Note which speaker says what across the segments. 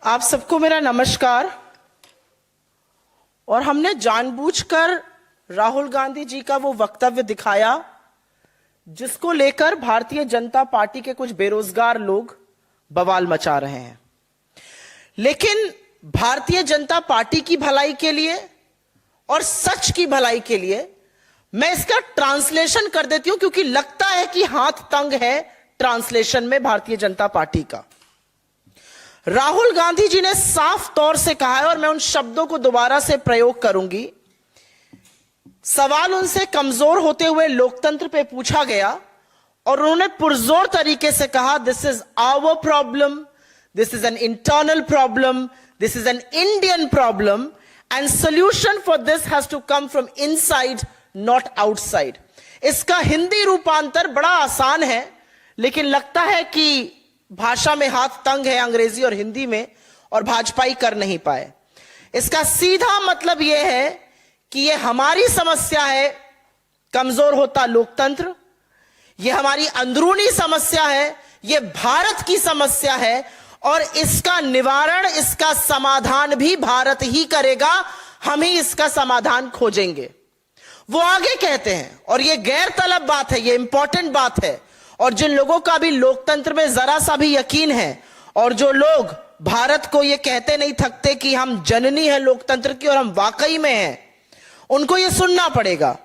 Speaker 1: आप सबको मेरा नमस्कार। और हमने जानबूझकर राहुल गांधी जी का वो वक्तव्य दिखाया जिसको लेकर भारतीय जनता पार्टी के कुछ बेरोजगार लोग बवाल मचा रहे हैं। लेकिन भारतीय जनता पार्टी की भलाई के लिए और सच की भलाई के लिए मैं इसका ट्रांसलेशन कर देती हूं, क्योंकि लगता है कि हाथ तंग है ट्रांसलेशन में भारतीय जनता पार्टी का। राहुल गांधी जी ने साफ तौर से कहा है, और मैं उन शब्दों को दोबारा से प्रयोग करूंगी। सवाल उनसे कमजोर होते हुए लोकतंत्र पे पूछा गया और उन्होंने पुरजोर तरीके से कहा, this is our problem, this is an internal problem, this is an Indian problem and solution for this has to come from inside not outside. इसका हिंदी रूपांतर बड़ा आसान है, लेकिन लगता है कि भाषा में हाथ तंग है अंग्रेजी और हिंदी में, और भाजपाई कर नहीं पाए। इसका सीधा मतलब यह है कि यह हमारी समस्या है, कमजोर होता लोकतंत्र। यह हमारी अंदरूनी समस्या है, यह भारत की समस्या है, और इसका निवारण, इसका समाधान भी भारत ही करेगा। हम ही इसका समाधान खोजेंगे। वो आगे कहते हैं, और यह गैर तलब बात है, यह इंपॉर्टेंट बात है, और जिन लोगों का भी लोकतंत्र में जरा सा भी यकीन है, और जो लोग भारत को यह कहते नहीं थकते कि हम जननी है लोकतंत्र की और हम वाकई में हैं, उनको यह सुनना पड़ेगा।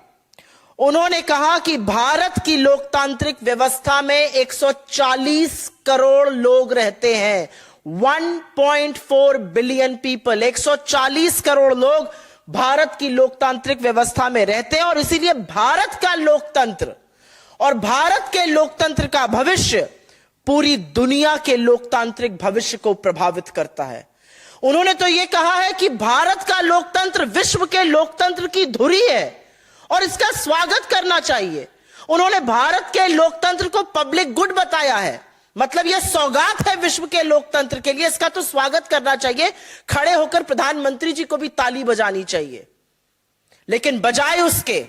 Speaker 1: उन्होंने कहा कि भारत की लोकतांत्रिक व्यवस्था में 140 करोड़ लोग रहते हैं। 1.4 बिलियन पीपल, 140 करोड़ लोग भारत की लोकतांत्रिक व्यवस्था में रहते हैं, और इसीलिए भारत का लोकतंत्र और भारत के लोकतंत्र का भविष्य पूरी दुनिया के लोकतांत्रिक भविष्य को प्रभावित करता है। उन्होंने तो यह कहा है कि भारत का लोकतंत्र विश्व के लोकतंत्र की धुरी है और इसका स्वागत करना चाहिए। उन्होंने भारत के लोकतंत्र को पब्लिक गुड बताया है, मतलब यह सौगात है विश्व के लोकतंत्र के लिए, इसका तो स्वागत करना चाहिए। खड़े होकर प्रधानमंत्री जी को भी ताली बजानी चाहिए। लेकिन बजाय उसके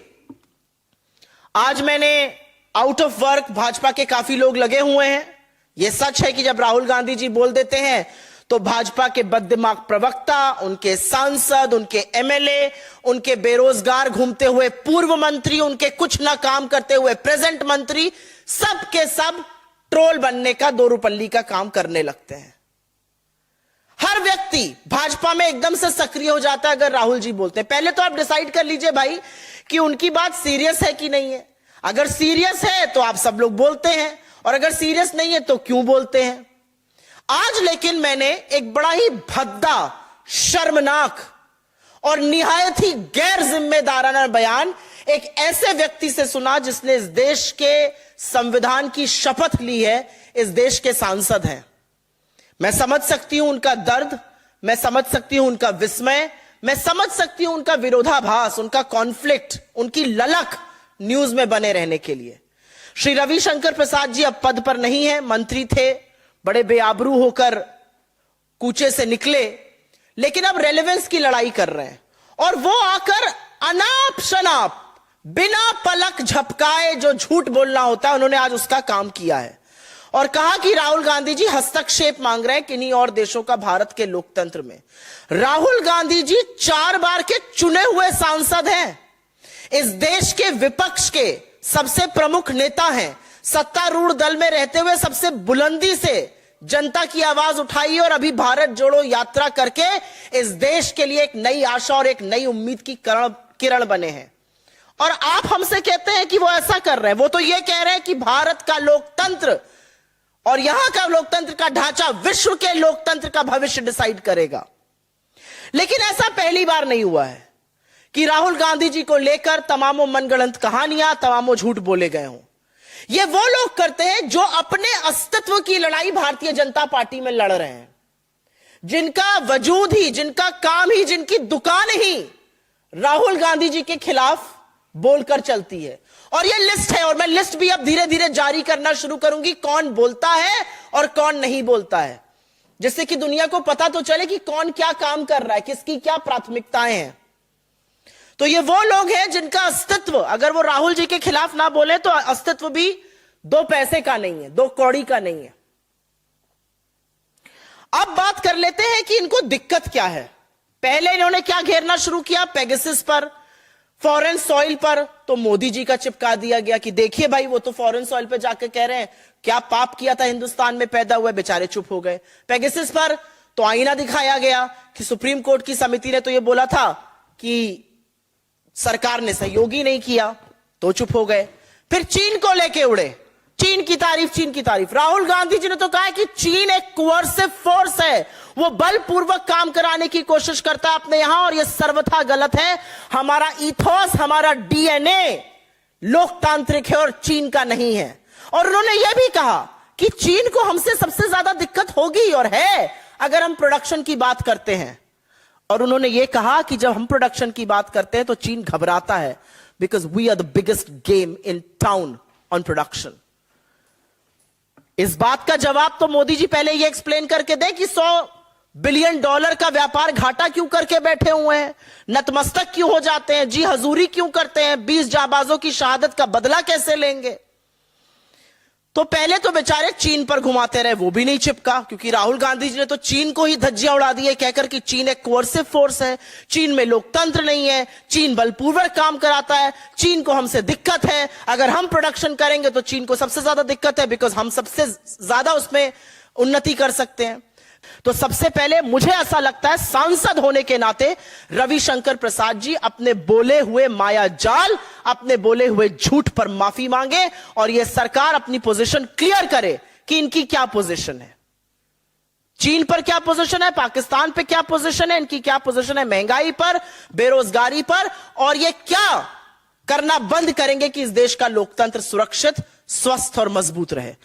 Speaker 1: आज मैंने आउट ऑफ वर्क भाजपा के काफी लोग लगे हुए हैं। यह सच है कि जब राहुल गांधी जी बोल देते हैं तो भाजपा के बददिमाग प्रवक्ता, उनके सांसद, उनके एमएलए, उनके बेरोजगार घूमते हुए पूर्व मंत्री, उनके कुछ ना काम करते हुए प्रेजेंट मंत्री, सब के सब ट्रोल बनने का, दो रुपल्ली का काम करने लगते हैं। हर व्यक्ति भाजपा में एकदम से सक्रिय हो जाता है अगर राहुल जी बोलते हैं। पहले तो आप डिसाइड कर लीजिए भाई कि उनकी बात सीरियस है कि नहीं है। अगर सीरियस है तो आप सब लोग बोलते हैं, और अगर सीरियस नहीं है तो क्यों बोलते हैं। आज लेकिन मैंने एक बड़ा ही भद्दा, शर्मनाक और निहायत ही गैर जिम्मेदाराना बयान एक ऐसे व्यक्ति से सुना जिसने इस देश के संविधान की शपथ ली है, इस देश के सांसद हैं। मैं समझ सकती हूं उनका दर्द, मैं समझ सकती हूं उनका विस्मय, मैं समझ सकती हूं उनका विरोधाभास, उनका कॉन्फ्लिक्ट, उनकी ललक न्यूज में बने रहने के लिए। श्री रविशंकर प्रसाद जी अब पद पर नहीं है, मंत्री थे, बड़े बेआबरू होकर कूचे से निकले, लेकिन अब रेलेवेंस की लड़ाई कर रहे हैं। और वो आकर अनाप शनाप, बिना पलक झपकाए जो झूठ बोलना होता है, उन्होंने आज उसका काम किया है और कहा कि राहुल गांधी जी हस्तक्षेप मांग रहे हैं किन्हीं और देशों का भारत के लोकतंत्र में। राहुल गांधी जी 4 बार के चुने हुए सांसद हैं, इस देश के विपक्ष के सबसे प्रमुख नेता हैं, सत्तारूढ़ दल में रहते हुए सबसे बुलंदी से जनता की आवाज उठाई और अभी भारत जोड़ो यात्रा करके इस देश के लिए एक नई आशा और एक नई उम्मीद की किरण बने हैं। और आप हमसे कहते हैं कि वो ऐसा कर रहे हैं। वो तो ये कह रहे हैं कि भारत का लोकतंत्र और यहां का लोकतंत्र का ढांचा विश्व के लोकतंत्र का भविष्य डिसाइड करेगा। लेकिन ऐसा पहली बार नहीं हुआ है कि राहुल गांधी जी को लेकर तमामों मनगढ़ंत कहानियां, तमामों झूठ बोले गए हों। ये वो लोग करते हैं जो अपने अस्तित्व की लड़ाई भारतीय जनता पार्टी में लड़ रहे हैं, जिनका वजूद ही, जिनका काम ही, जिनकी दुकान ही राहुल गांधी जी के खिलाफ बोलकर चलती है। और ये लिस्ट है, और मैं लिस्ट भी अब धीरे धीरे जारी करना शुरू करूंगी, कौन बोलता है और कौन नहीं बोलता है, जिससे कि दुनिया को पता तो चले कि कौन क्या काम कर रहा है, किसकी क्या प्राथमिकताएं हैं। तो ये वो लोग हैं जिनका अस्तित्व, अगर वो राहुल जी के खिलाफ ना बोले तो अस्तित्व भी 2 पैसे का नहीं है, 2 कौड़ी का नहीं है। अब बात कर लेते हैं कि इनको दिक्कत क्या है। पहले इन्होंने क्या घेरना शुरू किया, पेगासस पर, फॉरेन सॉइल पर, तो मोदी जी का चिपका दिया गया कि देखिए भाई वो तो फॉरेन सॉइल पे जाकर कह रहे हैं क्या पाप किया था हिंदुस्तान में पैदा हुए, बेचारे चुप हो गए। पेगासस पर तो आईना दिखाया गया कि सुप्रीम कोर्ट की समिति ने तो यह बोला था कि सरकार ने सहयोग ही नहीं किया, तो चुप हो गए। फिर चीन को लेके उड़े, चीन की तारीफ, चीन की तारीफ। राहुल गांधी जी ने तो कहा कि चीन एक कोअर्सिव फोर्स है, वो बलपूर्वक काम कराने की कोशिश करता है अपने यहां, और यह सर्वथा गलत है। हमारा इथोस, हमारा डीएनए लोकतांत्रिक है और चीन का नहीं है। और उन्होंने यह भी कहा कि चीन को हमसे सबसे ज्यादा दिक्कत होगी और है अगर हम प्रोडक्शन की बात करते हैं। और उन्होंने यह कहा कि जब हम प्रोडक्शन की बात करते हैं तो चीन घबराता है, because we are the biggest game in town on production. इस बात का जवाब तो मोदी जी पहले ये एक्सप्लेन करके दें कि $100 बिलियन का व्यापार घाटा क्यों करके बैठे हुए हैं, नतमस्तक क्यों हो जाते हैं, जी हजूरी क्यों करते हैं, 20 जाबाजों की शहादत का बदला कैसे लेंगे। तो पहले तो बेचारे चीन पर घुमाते रहे, वो भी नहीं चिपका, क्योंकि राहुल गांधी जी ने तो चीन को ही धज्जियां उड़ा दी है कहकर कि चीन एक कोअर्सिव फोर्स है, चीन में लोकतंत्र नहीं है, चीन बलपूर्वक काम कराता है, चीन को हमसे दिक्कत है, अगर हम प्रोडक्शन करेंगे तो चीन को सबसे ज्यादा दिक्कत है, बिकॉज हम सबसे ज्यादा उसमें उन्नति कर सकते हैं। तो सबसे पहले मुझे ऐसा लगता है सांसद होने के नाते रविशंकर प्रसाद जी अपने बोले हुए माया जाल, अपने बोले हुए झूठ पर माफी मांगे और यह सरकार अपनी पोजीशन क्लियर करे कि इनकी क्या पोजीशन है, चीन पर क्या पोजीशन है, पाकिस्तान पे क्या पोजीशन है, इनकी क्या पोजीशन है महंगाई पर, बेरोजगारी पर, और ये क्या करना बंद करेंगे कि इस देश का लोकतंत्र सुरक्षित, स्वस्थ और मजबूत रहे।